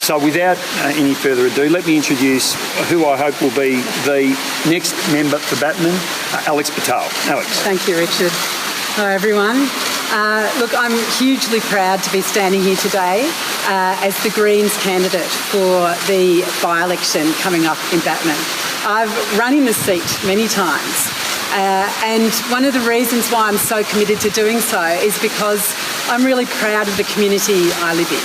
So without any further ado, let me introduce who I hope will be the next member for Batman, Alex Bhathal. Alex. Thank you, Richard. Hello, everyone. Look, I'm hugely proud to be standing here today as the Greens candidate for the by-election coming up in Batman. I've run in the seat many times, and one of the reasons why I'm so committed to doing so is because I'm really proud of the community I live in.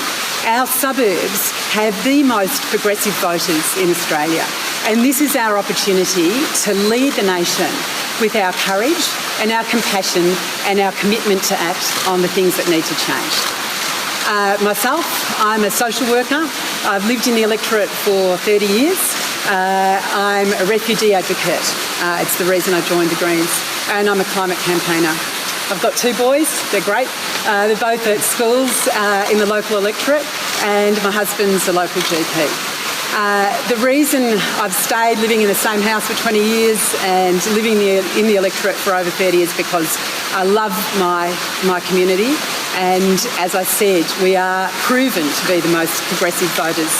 Our suburbs have the most progressive voters in Australia, and this is our opportunity to lead the nation with our courage and our compassion and our commitment to act on the things that need to change. Myself, I'm a social worker. I've lived in the electorate for 30 years. I'm a refugee advocate. It's the reason I joined the Greens. And I'm a climate campaigner. I've got two boys. They're great. They're both at schools in the local electorate, and my husband's a local GP. The reason I've stayed living in the same house for 20 years and living in the electorate for over 30 is because I love my community, and as I said, we are proven to be the most progressive voters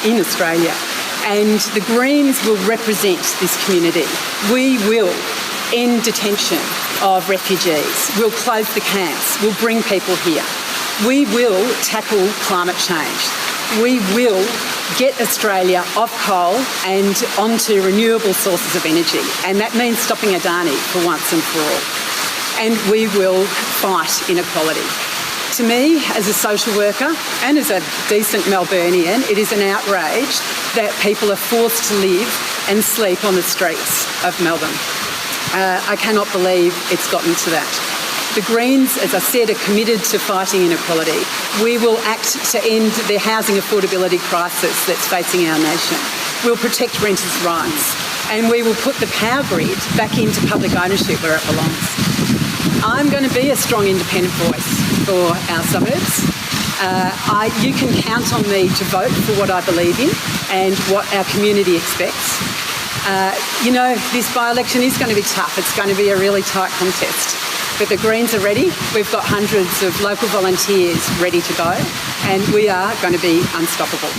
in Australia, and the Greens will represent this community. We will end detention of refugees. We'll close the camps. We'll bring people here. We will tackle climate change. We will get Australia off coal and onto renewable sources of energy. And that means stopping Adani for once and for all. And we will fight inequality. To me, as a social worker and as a decent Melburnian, it is an outrage that people are forced to live and sleep on the streets of Melbourne. I cannot believe it's gotten to that. The Greens, as I said, are committed to fighting inequality. We will act to end the housing affordability crisis that's facing our nation. We'll protect renters' rights, and we will put the power grid back into public ownership where it belongs. I'm going to be a strong independent voice for our suburbs. You can count on me to vote for what I believe in and what our community expects. This by-election is going to be tough. It's going to be a really tight contest. But the Greens are ready. We've got hundreds of local volunteers ready to go, and we are going to be unstoppable.